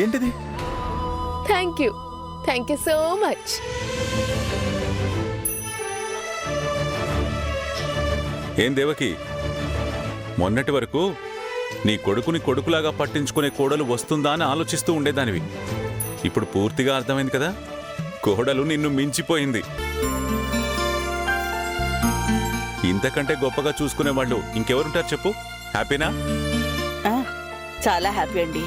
ఏంటిది? Thank you so much. ఏం దేవకి, మొన్నటి వరకు నీ కొడుకుని కొడుకులాగా పట్టించుకునే కోడలు వస్తుందా అని ఆలోచిస్తూ ఉండేదానివి. ఇప్పుడు పూర్తిగా అర్థమైంది కదా, కోడలు నిన్ను మించిపోయింది. ఇంతకంటే గొప్పగా చూసుకునే వాళ్ళు ఇంకెవరుంటారు చెప్పు? హ్యాపీనా? చాలా హ్యాపీ అండి.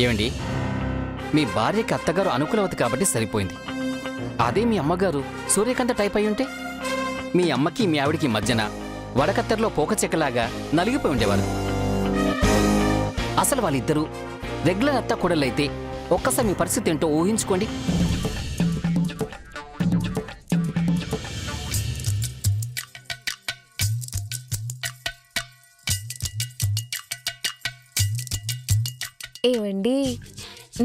ఏమండి, మీ భార్యకి అత్తగారు అనుకూలవతి కాబట్టి సరిపోయింది. అదే మీ అమ్మగారు సూర్యకాంత టైప్ అయి ఉంటే మీ అమ్మకి మీ ఆవిడికి మధ్యన వడకత్తెరలో పోకచెక్కలాగా నలిగిపోయి ఉండేవారు. అసలు వాళ్ళిద్దరూ రెగ్యులర్ అత్త కూడలైతే ఒక్కసారి మీ పరిస్థితి ఏంటో ఊహించుకోండి. ఏవండి,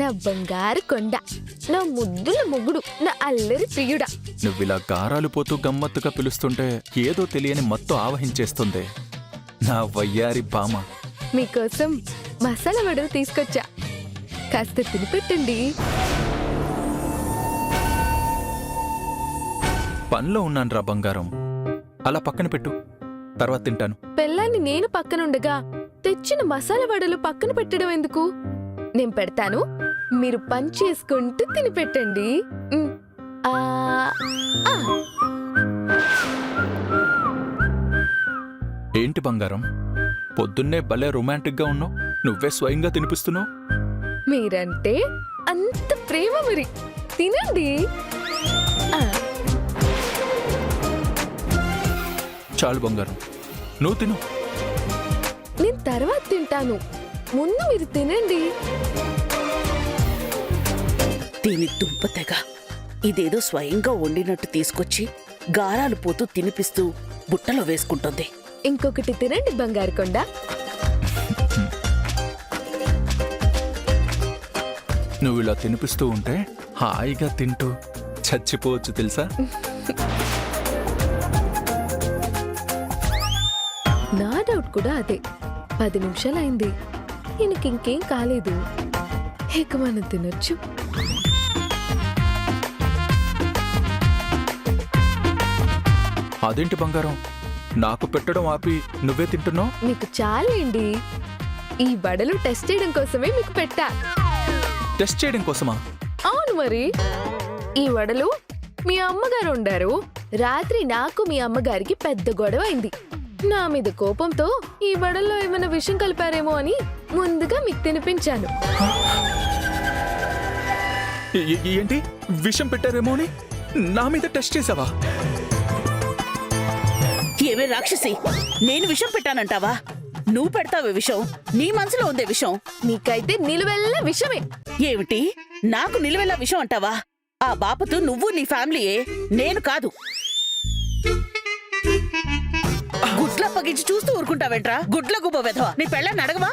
నా బంగారు కొండ, నా ముద్దుల మొగుడు, నా అల్లరి ప్రియుడా. నువ్విలా గారాలు పోతూ గమ్మత్తుగా పిలుస్తుంటే ఏదో తెలియని మత్తు ఆవహించేస్తుంది నా వయ్యారి బామ. మీకోసం మసాలా వడలు తీసుకొచ్చా, కాస్త తినిపెట్టండి. పనిలో ఉన్నానురా బంగారం, అలా పక్కన పెట్టు, తర్వాత తింటాను. పెళ్ళాన్ని నేను పక్కనుండగా తెచ్చిన మసాలా వడలు పక్కన పెట్టడం ఎందుకు? నేను పెడతాను, మీరు పని చేసుకుంటూ తినిపెట్టండి. ఏంటి బంగారం, పొద్దున్నే భలే రొమాంటిక్ గా ఉన్నావు, నువ్వే స్వయంగా తినిపిస్తున్నావు. మీరంటే అంత ప్రేమ, మరి తినండి. చాలు బంగారం, నువ్వు తిను. నేను తర్వాత తింటాను, ముందు మీరు తినండి. దీని దుంపతెగ ఇదేదో స్వయంగా వండినట్టు తీసుకొచ్చి గారాలు పోతూ తినిపిస్తూ బుట్టలో వేసుకుంటుంది. ఇంకొకటి తినండి బంగారు కొండ. నువ్వు ఇలా తినిపిస్తూ ఉంటే హాయిగా తింటూ చచ్చిపోవచ్చు తెలుసా. నా డౌట్ కూడా అదే. 10 నిమిషాలైంది, ఈయనకి ఇంకేం కాలేదు, ఇక మనం తినొచ్చు. అదేంటి బంగారం, నాకు పెట్టడం ఆపి నువ్వే తింటున్నావు? మీకు చాలండి, ఈ వడలు టెస్ట్ చేయడం కోసమే మీకు పెట్టా. టెస్ట్ చేయడం కోసమా? అవును మరి. ఈ వడలు మీ అమ్మగారు వండారు. రాత్రి నాకు మీ అమ్మగారికి పెద్ద గొడవ అయింది. నా మీద కోపంతో ఈ వడల్లో ఏమైనా విషం కలిపారేమో అని ముందుగా మీకు తినిపించాను. ఏంటి, విషం పెట్టారేమో అని నా మీద టెస్ట్ చేసావా? ఏమే రాక్షసి, నేను విషం పెట్టానంటావా? నువ్వు పెడతావే విషం, నీ మనసులో ఉందే విషం. నీకైతే నిలువెల్ల విషమే. ఏమిటి, నాకు నిలువెల్లా విషం అంటావా? ఆ బాపతు నువ్వు నీ ఫ్యామిలీయే, నేను కాదు. గుడ్లప్పగించి చూస్తూ ఊరుకుంటావేంట్రా, గుడ్ల గుబ్బ వెధవా. నీ పెళ్ళాన్ని అడగవా?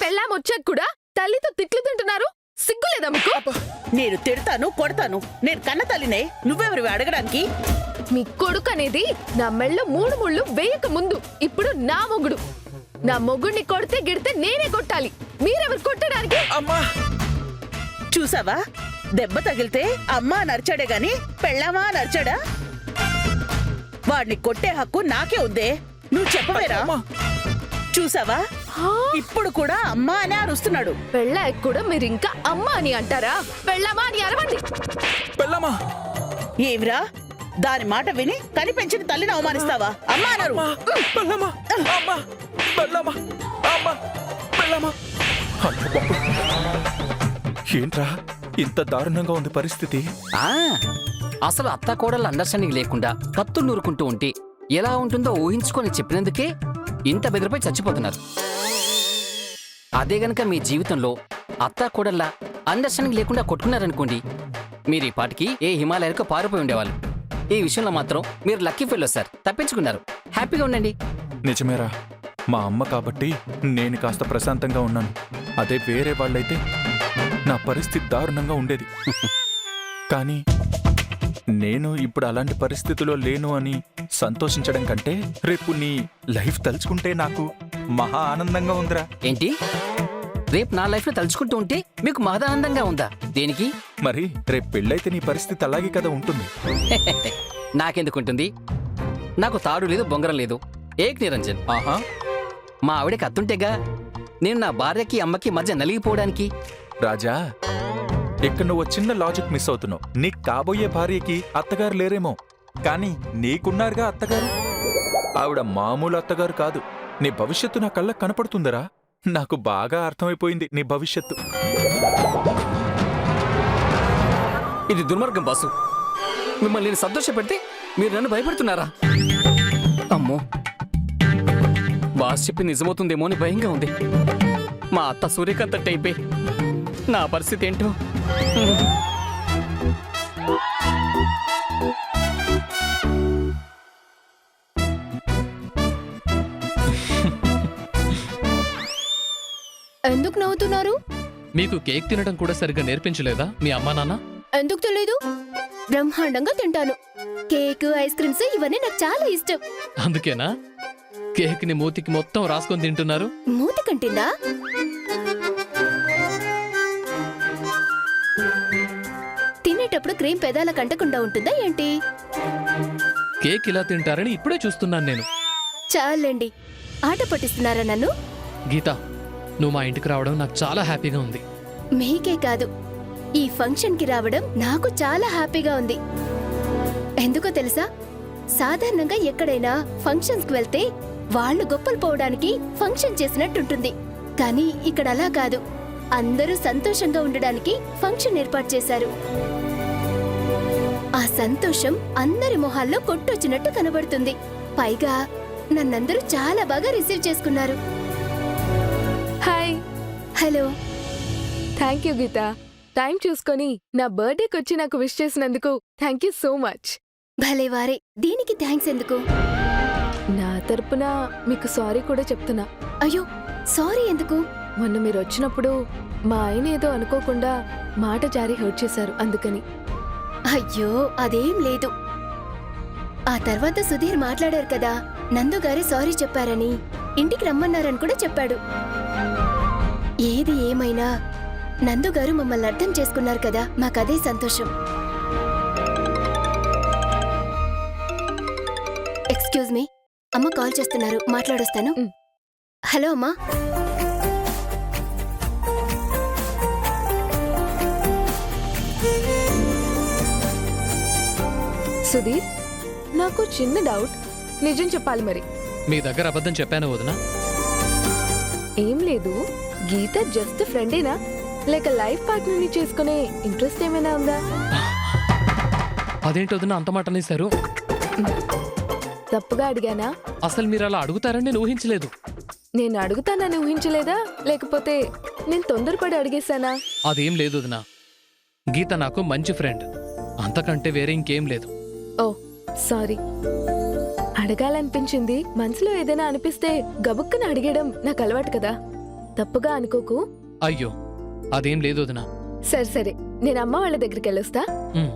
పెళ్ళాం వచ్చాక కూడా తల్లితో తిట్లు తింటున్నారు, సిగ్గులేదా మీకు? నేను తిడతాను, కొడతాను. నేను కన్న తల్లినే, నువ్వెవరివి అడగడానికి? మీ కొడుకు అనేది నా మెళ్ళో 3 ముళ్ళు వేయక ముందు ఇప్పుడు నా మొగుడు. నా మొగుడిని కొడితే గిడితే నేనే కొట్టాలి, మీరెవరు కొట్టడానికి? అమ్మా, చూసావా, దెబ్బ తగిలితే అమ్మా నరిచాడే గాని పెళ్ళామా నరిచాడా? వాడిని కొట్టే హక్కు నాకే ఉందే, నువ్వు చెప్పవేరా? చూసావా, ఇప్పుడు కూడా అమ్మా అని అరుస్తున్నాడు. పెళ్ళాక కూడా మీరు ఇంకా అమ్మ అని అంటారా? పెళ్ళామా అని అరవండి. పెళ్ళమ్మా. ఏమిరా, దాని మాట విని కనిపెంచిన తల్లిని అవమానిస్తావా? అమ్మా అన్నారు. ఏంట్రా ఇంత దారుణంగా ఉంది పరిస్థితి? అసలు అత్త కోడళ్ళ అండర్స్టాండింగ్ లేకుండా కత్తులు నూరుకుంటూ ఉంటే ఎలా ఉంటుందో ఊహించుకొని చెప్పినందుకే ఇంత బెదిరిపై చచ్చిపోతున్నారు. అదే గనక మీ జీవితంలో అత్త కోడళ్ళ అండర్స్టాండింగ్ లేకుండా కొట్టుకున్నారనుకోండి, మీరు ఈ పాటికి ఏ హిమాలయాలకు పారిపోయి ఉండేవాళ్ళు. ఈ విషయంలో మాత్రం మీరు లక్కీ ఫెల్లో సార్, తప్పించుకున్నారు. హ్యాపీగా ఉండండి. నిజమేరా, మా అమ్మ కాబట్టి నేను కాస్త ప్రశాంతంగా ఉన్నాను. అదే వేరే వాళ్ళైతే నా పరిస్థితి దారుణంగా ఉండేది. కానీ నేను ఇప్పుడు అలాంటి పరిస్థితిలో లేను అని సంతోషించడం కంటే రేపు నీ లైఫ్ తలుచుకుంటే నాకు మహా ఆనందంగా ఉందిరా. ఏంటి రేపు నా లైఫ్ లో తలుచుకుంటూ ఉంటే మీకు మహదానందంగా ఉందా? దేనికి? మరి రేపు పెళ్ళైతే నీ పరిస్థితి అలాగే కదా ఉంటుంది. నాకెందుకుంటుంది? నాకు తాడు లేదు, బొంగరం లేదు. ఏక్ నిరంజన్. ఆహా, మా ఆవిడకి అత్తుంటేగా నేను నా భార్యకి అమ్మకి మధ్య నలిగిపోవడానికి. రాజా, ఇక్కడ నువ్వు చిన్న లాజిక్ మిస్ అవుతున్నావు. నీకు కాబోయే భార్యకి అత్తగారు లేరేమో, కానీ నీకున్నారుగా అత్తగారు. ఆవిడ మామూలు అత్తగారు కాదు. నీ భవిష్యత్తు నా కళ్ళకు కనపడుతుందరా. నాకు బాగా అర్థమైపోయింది నీ భవిష్యత్తు. ఇది దుర్మార్గం బాసు. మిమ్మల్ని నేను సంతోషపెడితే మీరు నన్ను భయపెడుతున్నారా? అమ్మో, బాస్ చెప్పి నిజమవుతుందేమో అని భయంగా ఉంది. మా అత్త సూర్యకాంత టైపే. నా పరిస్థితి ఏంటో. ఎందుకు నవ్వుతున్నారు? మీకు కేక్ తినడం కూడా సరిగ్గా నేర్పించలేదా మీ అమ్మా నాన్న? ఎందుకు తెలీదు? బ్రహ్మాండంగా తింటాను. కేక్, ఐస్ క్రీమ్స్ ఇవన్నీ నాకు చాలా ఇష్టం. అందుకేనా కేక్ ని మూతికి మొత్తం రాసుకొని తింటున్నారు? మూతి కంటిందా? తినేటప్పుడు క్రీమ్ పెదాల కంటకుండా ఉంటుందా ఏంటి? కేక్ ఇలా తింటారని ఇప్పుడే చూస్తున్నాను నేను. చాలండి, ఆట పట్టిస్తున్నారా నన్ను? గీత, నువ్వు మా ఇంటికి రావడం నాకు చాలా హ్యాపీగా ఉంది. మీకే కాదు, ఈ ఫంక్షన్ కి రావడం నాకు చాలా హ్యాపీగా ఉంది. ఎందుకో తెలుసా? సాధారణంగా ఎక్కడైనా ఫంక్షన్స్ కి వెళ్తే వాళ్ళు గొప్పలు పోవడానికి ఫంక్షన్ చేసినట్టుంటుంది. కానీ ఇక్కడ అలా కాదు. అందరూ సంతోషంగా ఉండడానికి ఫంక్షన్ ఏర్పాటు చేశారు. ఆ సంతోషం అందరి మొహాల్లో కొట్టొచ్చినట్టు కనబడుతుంది. పైగా నన్నందరూ చాలా బాగా రిసీవ్ చేసుకున్నారు. Hi. Hello. Thank you Geetha. Time చూసుకొని నా బర్త్డేకి వచ్చి నాకు విష్ చేసినందుకు థ్యాంక్ యూ సో మచ్. భలేవారే, దీనికి థ్యాంక్స్ ఎందుకు? నా తరపున మీకు సారీ కూడా చెప్తున్నా. అయ్యో, సారీ ఎందుకు? మొన్న మీరు వచ్చినప్పుడు మా ఆయన ఏదో అనుకోకుండా మాట జారి హర్ట్ చేశారు, అందుకని. అయ్యో, అదేం లేదు. ఆ తర్వాత సుధీర్ మాట్లాడారు కదా, నందు గారే సారీ చెప్పారని, ఇంటికి రమ్మన్నారని కూడా చెప్పాడు. ఏది ఏమైనా నందు గారు మమ్మల్ని అర్థం చేసుకున్నారు కదా, మాకదే సంతోషం. ఎక్స్క్యూజ్ మీ, అమ్మ కాల్ చేస్తున్నారు, మాట్లాడొస్తాను. హలో అమ్మా. సుధీర్, నాకు చిన్న డౌట్, నిజం చెప్పాలి మరి. మీ దగ్గర అబద్ధం చెప్పాను వదినా? ఏం లేదు, గీత జస్ట్ ఫ్రెండేనా లేక లైఫ్ పార్ట్నర్ ని చేసుకునే ఇంట్రెస్ట్ ఏమైనా ఉందా? అదేంటి వదినా అంత మాట అనేశారు? తప్పుగా అడిగానా? అసలు మీరు అలా అడుగుతారని నేను ఊహించలేదు. నేను అడుగుతానని ఊహించలేదా, లేకపోతే నేను తొందరపడి అడిగేశానా? అదేం లేదు వదినా, గీత నాకు మంచి ఫ్రెండ్, అంతకంటే వేరే ఇంకేం లేదు. ఓ సారీ, అడగాలనిపించింది. మనసులో ఏదైనా అనిపిస్తే గబుక్కన అడిగేయడం నాకు అలవాటు కదా, తప్పుగా అనుకోకు. అయ్యో, అదేం లేదు వదినా. సరే సరే, నేను అమ్మ వాళ్ళ దగ్గరికి వెళ్ళొస్తా. ఉమ్.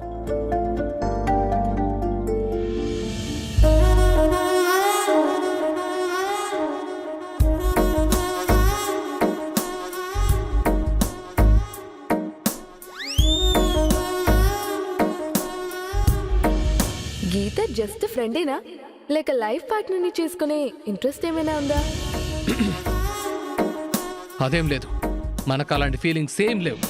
గీత జస్ట్ ఫ్రెండేనా లేక లైఫ్ పార్ట్నర్ ని చేసుకునే ఇంట్రెస్ట్ ఏమైనా ఉందా? అదేం లేదు, మనకు అలాంటి ఫీలింగ్స్ ఏం లేవు.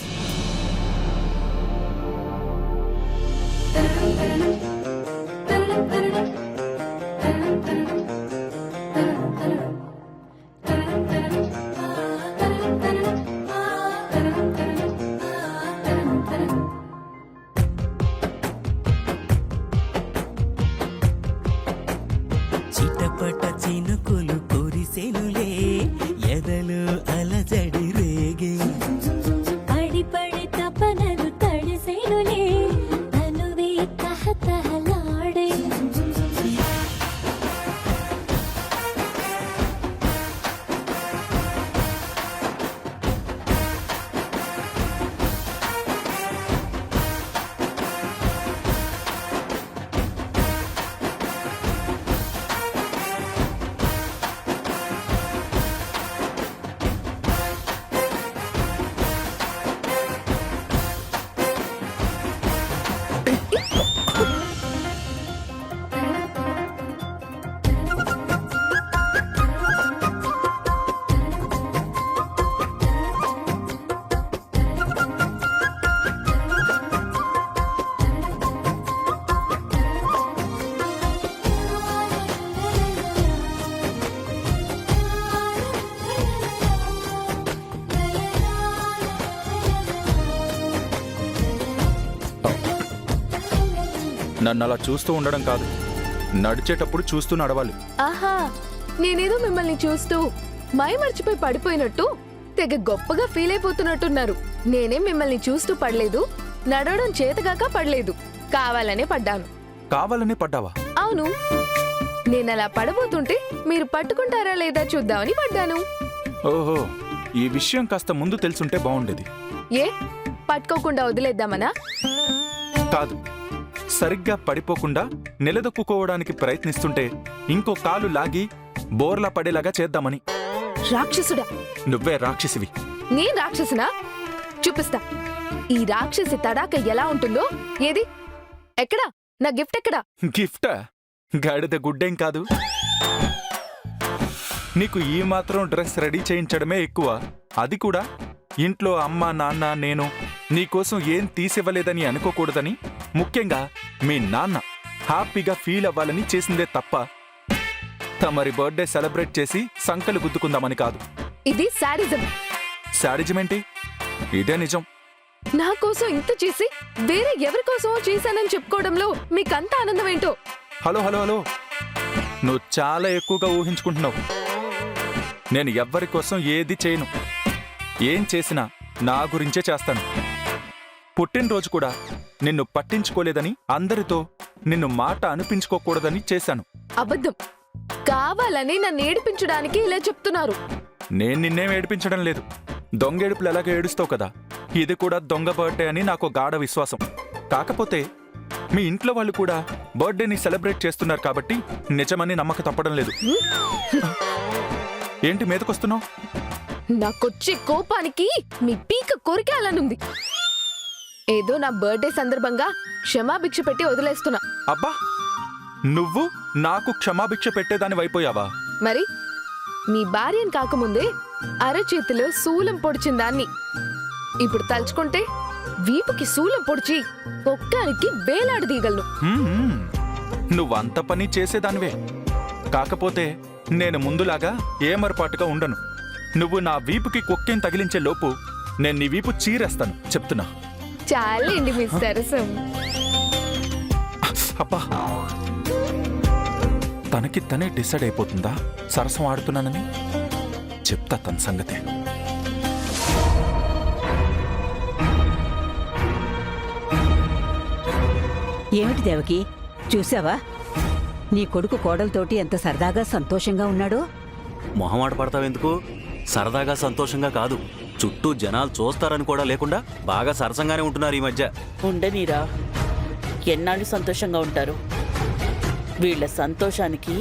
చిటపట చినుకులు కురిసెనులే, ఎదలు అలజడి రేగే. నన్ను అలా చూస్తూ ఉండడం కాదు, నడిచేటప్పుడు చూస్తూ నడవాలి. ఆహా, నేనేదో మిమ్మల్ని చూస్తూ మై మర్చిపోయి పడిపోయినట్టు తెగ గొప్పగా ఫీల్ అయిపోతున్నట్టున్నారు. నేనేం మిమ్మల్ని చూస్తూ పడలేదు, నడవడం చేతగాక పడలేదు, కావాలనే పడ్డాను. కావాలనే పడ్డావా? అవును, నేనలా పడబోతుంటే మీరు పట్టుకుంటారా లేదా చూద్దామని పడ్డాను. ఓహో, ఈ విషయం కాస్త ముందు తెలుసుంటే బాగుండేది. ఏ, పట్టుకోకుండా వదిలేద్దామనా? కాదు, సరిగ్గా పడిపోకుండా నిలదొక్కుకోవడానికి ప్రయత్నిస్తుంటే ఇంకో కాలు లాగి బోర్లా పడేలాగా చేద్దామని. రాక్షసుడా! నువ్వే రాక్షసివి. నేను రాక్షసునా? చూపిస్తా ఈ రాక్షసి తడాక ఎలా ఉంటుందో. ఏది, ఎక్కడా నా గిఫ్ట్ ఎక్కడా? గిఫ్టా? గాడిద గుడ్డేం కాదు. నీకు ఈ మాత్రం డ్రెస్ రెడీ చేయించడమే ఎక్కువ. అది కూడా ఇంట్లో అమ్మ నాన్న నేను నీకోసం ఏం తీసివ్వలేదని అనుకోకూడదని, ముఖ్యంగా మీ నాన్న హ్యాపీగా ఫీల్ అవ్వాలని చేసిందే తప్ప తమరి బర్త్డే సెలబ్రేట్ చేసి సంకలు గుద్దుకుందామని కాదు. ఇది శాడిజం. శాడిజమేంటి? ఇదే నిజం. నా కోసం ఇంత చేసి వేరే ఎవరి కోసమో చేశానని చెప్పుకోవడంలో మీకంత ఆనందం ఏంటో. హలో హలో హలో, నువ్వు చాలా ఎక్కువగా ఊహించుకుంటున్నావు. నేను ఎవ్వరి కోసం ఏది చేయను. ఏం చేసినా నా గురించే చేస్తాను. పుట్టినరోజు కూడా నిన్ను పట్టించుకోలేదని, అందరితో నిన్ను మాట అనిపించుకోకూడదని చేశాను. అబద్ధం. కావాలని నన్ను ఏడిపించడానికి ఇలా చెప్తున్నారు. నేను నిన్నేం ఏడిపించడం లేదు. దొంగేడుపులు ఎలాగ ఏడుస్తావు కదా, ఇది కూడా దొంగ బర్త్డే అని నాకు గాఢ విశ్వాసం. కాకపోతే మీ ఇంట్లో వాళ్ళు కూడా బర్త్డేని సెలబ్రేట్ చేస్తున్నారు కాబట్టి నిజమని నమ్మక తప్పడం లేదు. ఏంటి మీదకొస్తున్నావు? నాకొచ్చే కోపానికి మీ పీక కొరికేయాలనుంది. ఏదో నా బర్త్డే సందర్భంగా క్షమాభిక్ష పెట్టి వదిలేస్తున్నా. అబ్బా, నువ్వు నాకు క్షమాభిక్ష పెట్టేదాని వైపోయావా? మరి మీ భార్యను కాకముందే అరచేతిలో శూలం పొడిచిన దాన్ని ఇప్పుడు తలుచుకుంటే వీపుకి శూలం పొడిచి ఒక్కానికి వేలాడదీయగలను. నువ్వంత పని చేసేదానివే. కాకపోతే నేను ముందులాగా ఏమరపాటుగా ఉండను. నువ్వు నా వీపుకి కొక్కేం తగిలించే లోపు నేను నీ వీపు చీరేస్తాను, చెప్తున్నా. చాలండి మీ సరసం. అబ్బా, తనకి తనే డిసైడ్ అయిపోతుందా సరసం ఆడుతున్నానని? చెప్తా తన సంగతే. ఏమిటి దేవకి, చూసావా నీ కొడుకు కోడలతోటి ఎంత సరదాగా సంతోషంగా ఉన్నాడో? మొహమాట పడతావెందుకు? సరదాగా సంతోషంగా కాదు, చుట్టూ జనాలు చూస్తారని కూడా లేకుండా బాగా సరసంగానే ఉంటున్నారు ఈ మధ్య. ఉండనీరా, ఎన్నాళ్ళు సంతోషంగా ఉంటారు? వీళ్ల సంతోషానికి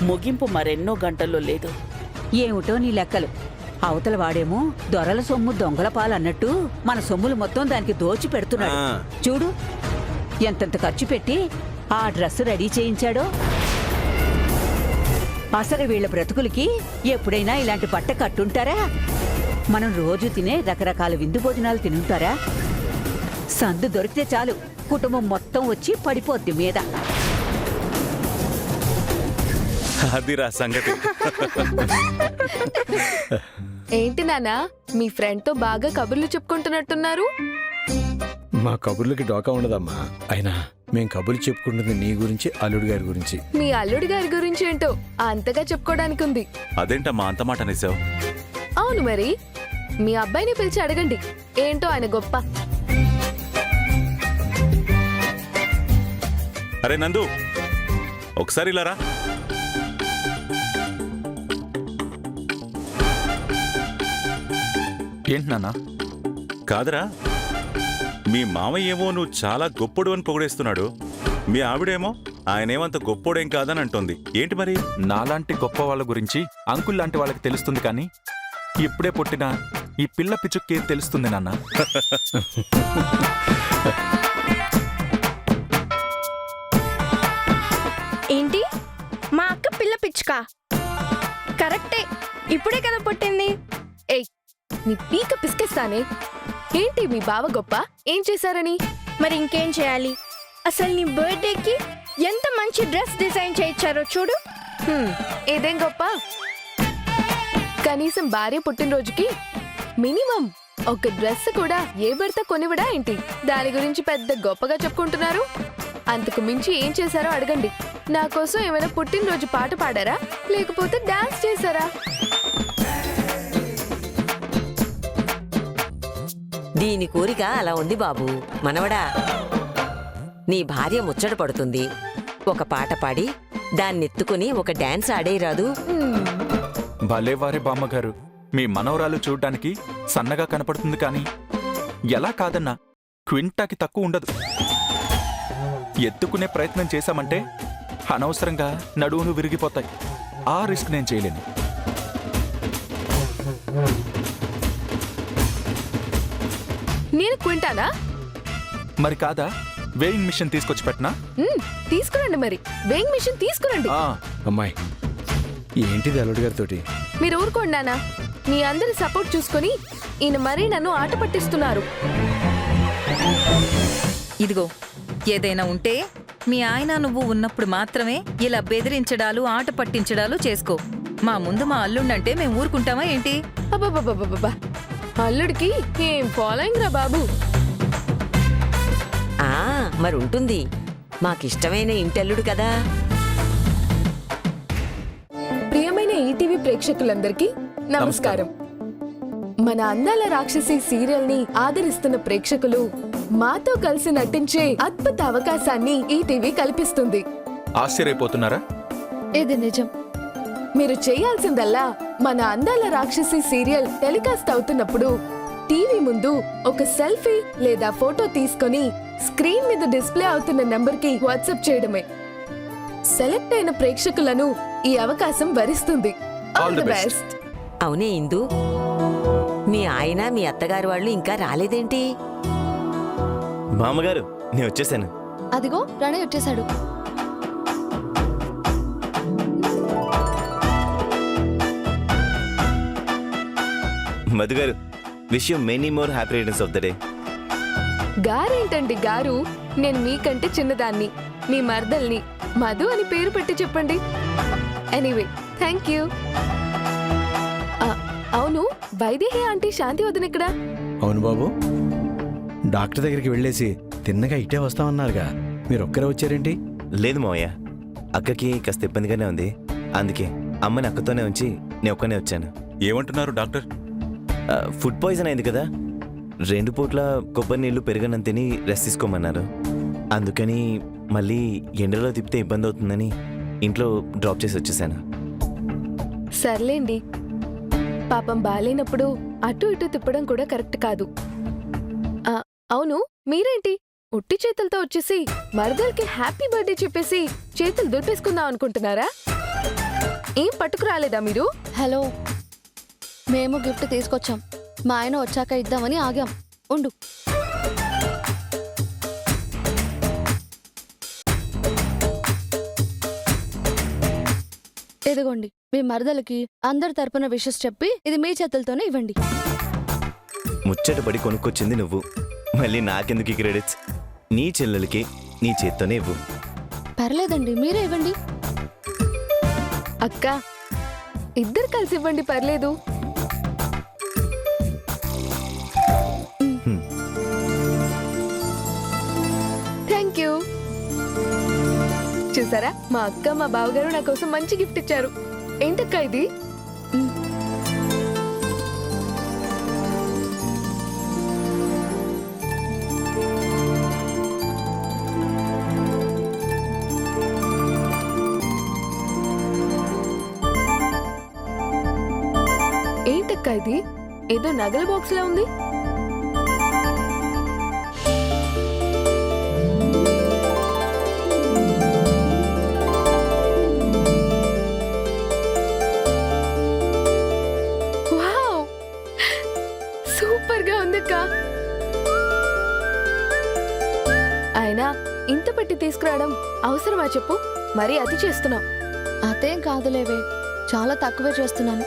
ముగింపు మరెన్నో గంటల్లో లేదు. ఏమిటో నీ లెక్కలు. అవతల వాడేమో దొరల సొమ్ము దొంగల పాలన్నట్టు మన సొమ్ములు మొత్తం దానికి దోచి పెడుతున్నాడు. చూడు ఎంతెంత ఖర్చు పెట్టి ఆ డ్రెస్ రెడీ చేయించాడో. అసలు వీళ్ల బ్రతుకులకి ఎప్పుడైనా ఇలాంటి బట్ట కట్టుంటారా? మనం రోజు తినే రకరకాల విందు భోజనాలు తినుంటారా? సందు దొరికితే చాలు కుటుంబం మొత్తం వచ్చి పడిపోద్ది మీద. అదిరా సంగతి. ఏంటి నాన్నా, మీ ఫ్రెండ్ తో బాగా కబుర్లు చెప్పుకుంటున్నట్టున్నారు? మా కబుర్లకి డోకా ఉండదమ్మా. అయినా మేం కబుర్లు చెప్పుకుంటుంది నీ గురించి, అల్లుడి గారి గురించి. మీ అల్లుడి గారి గురించి ఏంటో అంతగా చెప్పుకోవడానికి ఉంది. అదేంటమ్మా అంత మాట అనేసావు? అవును మరి, మీ అబ్బాయిని పిలిచి అడగండి ఏంటో ఆయన గొప్ప. అరే నందు, ఒకసారి ఇలా రా. ఏంటి నాన్నా? కాదురా, మీ మామయ్య ఏమో నువ్వు చాలా గొప్పడు అని పొగిడేస్తున్నాడు, మీ ఆవిడేమో ఆయనేమంత గొప్పోడేం కాదని అంటోంది. ఏంటి మరి? నాలాంటి గొప్ప వాళ్ళ గురించి అంకుల్ లాంటి వాళ్ళకి తెలుస్తుంది, కానీ ఇప్పుడే పుట్టిన ఈ పిల్ల పిచ్చుక్కి తెలుస్తుంది నాన్న. ఏంటి, మా అక్క పిల్ల పిచ్చుక? కరెక్టే, ఇప్పుడే కదా పుట్టింది. ఏయ్, నీ పీక పిసికేస్తానే. ఏంటి మీ బావ గొప్ప? ఏం చేశారని? మరి ఇంకేం చేయాలి? అసలు నీ బర్త్డేకి ఎంత మంచి డ్రెస్ డిజైన్ చేయించారో చూడు. ఇదేం గొప్ప? కనీసం భార్య పుట్టినరోజుకి మినిమం ఒక డ్రెస్ కూడా ఏ భర్త కొనివడా ఏంటి? దాని గురించి పెద్ద గొప్పగా చెప్పుకుంటున్నారు. అంతకు మించి ఏం చేశారో అడగండి. నా కోసం ఏమైనా పుట్టినరోజు పాట పాడారా, లేకపోతే డాన్స్ చేశారా? దీని కోరిక అలా ఉంది బాబు. మనవడా, నీ భార్య ముచ్చట పడుతుంది. ఒక పాట పాడి దాన్నెత్తుకుని ఒక డాన్స్ ఆడేరాదు? భలేవారే బామ్మగారు, మీ మనవరాలు చూడ్డానికి సన్నగా కనపడుతుంది కానీ ఎలా కాదన్నా క్వింటాకి తక్కువ ఉండదు. ఎత్తుకునే ప్రయత్నం చేశామంటే అనవసరంగా నడువును విరిగిపోతాయి. ఆ రిస్క్ నేను చేయలేను. నేను క్వింటానా? మరి కాదా? వేయింగ్ మిషన్ తీసుకొచ్చి పెట్టనా? తీసుకురండి, మరి వేయింగ్ మిషన్ తీసుకురండి. అమ్మాయి, ఏంటిది అల్లుడు గారితోటి? మీరు ఊరుకోండి నాన్న. మీ అందరి సపోర్ట్ చూసుకొని ఈయన మరీ నన్ను ఆట పట్టిస్తున్నారు. ఇదిగో, ఏదైనా ఉంటే మీ ఆయన నువ్వు ఉన్నప్పుడు మాత్రమే ఇలా బెదిరించడాలు ఆట పట్టించడాలు చేసుకో. మా ముందు మా అల్లుండంటే మేము ఊరుకుంటామా ఏంటి? అబ్బబ్బబ్బబ్బబ్బా, అల్లుడికి ఏం ఫాలోయింగ్ రా బాబు. మరి ఉంటుంది. మాకిష్టమైన ఇంటల్లుడు కదా. ప్రియమైన ఈటీవీ ప్రేక్షకులందరికీ నమస్కారం. మన అందాల రాక్షసి సీరియల్ ని ఆదరిస్తున్న ప్రేక్షకులు మాతో కలిసి నటించే అద్భుత అవకాశాన్ని ఈటీవీ కల్పిస్తుంది. ఆశ్చర్యపోతున్నారా? ఇది నిజం. మీరు చేయాల్సిందల్లా మన అందాల రాక్షసి సీరియల్ టెలికాస్ట్ అవుతున్నప్పుడు టీవీ ముందు ఒక సెల్ఫీ లేదా ఫోటో తీసుకొని స్క్రీన్ మీద డిస్ప్లే అవుతున్న నంబర్ కి వాట్సాప్ చేయడమే. సెలెక్ట్ అయిన ప్రేక్షకులను ఈ అవకాశం వరిస్తుంది. All the best. అవునే ఇందు, మీ ఆయన మీ అత్తగారు వాళ్ళు ఇంకా రాలేదేంటి? బామ్మగారు, నేను వచ్చేసాను. అదిగో ప్రణయ్ వచ్చేసాడు. మధుగారు, wish you many more happy returns of the day. గారేంటండి గారు, నేను మీకంటే చిన్నదాన్ని, మీ మర్దల్ని. మధు అని పేరు పెట్టి చెప్పండి. Anyway, thank you. అవును, వైదేహి ఆంటీ శాంతి వదిన ఇక్కడ? అవును బాబు, డాక్టర్ దగ్గరికి వెళ్ళేసి తిన్నగా ఇటే వస్తామన్నారుగా, మీరు ఒక్కరే వచ్చారేంటి? లేదు మావయ్య, అక్కకి కాస్త ఇబ్బందిగానే ఉంది. అందుకే అమ్మని అక్కతోనే ఉంచి నేను ఒక్కనే వచ్చాను. ఏమంటున్నారు డాక్టర్? ఫుడ్ పాయిజన్ అయింది కదా, 2 పూట్ల కొబ్బరి నీళ్లు పెరగనం తిని రెస్ట్ తీసుకోమన్నారు. అందుకని మళ్ళీ ఎండలో తిప్పితే ఇబ్బంది అవుతుందని ఇంట్లో డ్రాప్ చేసి వచ్చేసాను. సర్లేండి, పాపం బాలేనప్పుడు అటు ఇటు తిప్పడం కూడా కరెక్ట్ కాదు. అవును, మీరేంటి ఉట్టి చేతులతో వచ్చేసి మరదలకి హ్యాపీ బర్త్డే చెప్పేసి చేతులు దులిపేసుకుందాం అనుకుంటున్నారా? ఏం పట్టుకురాలేదా మీరు? హలో, మేము గిఫ్ట్ తీసుకొచ్చాం. మా ఆయన వచ్చాక ఇద్దామని ఆగాం. ఉండు. ఇదిగోండి, మీ మరదలకి అందరి తరపున విషెస్ చెప్పి ఇది మీ చేతులతోనే ఇవ్వండి. ముచ్చటపడి కొనుక్కొచ్చింది నువ్వు, మళ్ళీ నాకెందుకు క్రెడిట్స్? నీ చెల్లెలకి నీ చేత్తోనే ఇవ్వు. పర్లేదండి, మీరే ఇవ్వండి. అక్క, ఇద్దరు కలిసి ఇవ్వండి, పర్లేదు. Thank you. చూసారా, మా అక్క మా బావగారు నా కోసం మంచి గిఫ్ట్ ఇచ్చారు. ఏంటక్క ఇది? ఏంటక్క ఇది? ఏదో నగల బాక్స్ లా ఉంది. సూపర్ గా ఉందక్క. అయినా ఇంత పెట్టి తీసుకురావడం అవసరమా చెప్పు? మరీ అతి చేస్తున్నావు. అదేం కాదులేవే, చాలా తక్కువే చేస్తున్నాను.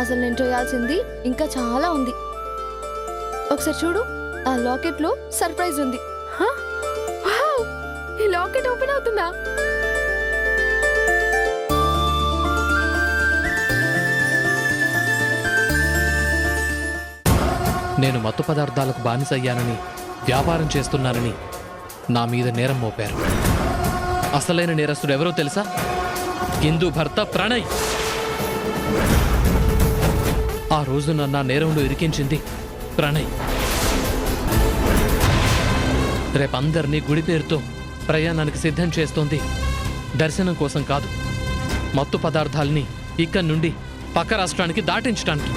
అసలు నేను చేయాల్సింది ఇంకా చాలా ఉంది. ఒకసారి చూడు, ఆ లాకెట్ లో సర్ప్రైజ్ ఉంది. ఈ లాకెట్ ఓపెన్ అవుతుందా? నేను మత్తు పదార్థాలకు బానిసయ్యానని, వ్యాపారం చేస్తున్నానని నా మీద నేరం మోపారు. అసలైన నేరస్తుడు ఎవరో తెలుసా? హిందూ భర్త ప్రణయ్. ఆ రోజు నన్ను ఆ నేరంలో ఇరికించింది ప్రణయ్. రేపందరినీ గుడి పేరుతో ప్రయాణానికి సిద్ధం చేస్తోంది దర్శనం కోసం కాదు, మత్తు పదార్థాల్ని ఇక్కడి నుండి పక్క రాష్ట్రానికి దాటించడానికి.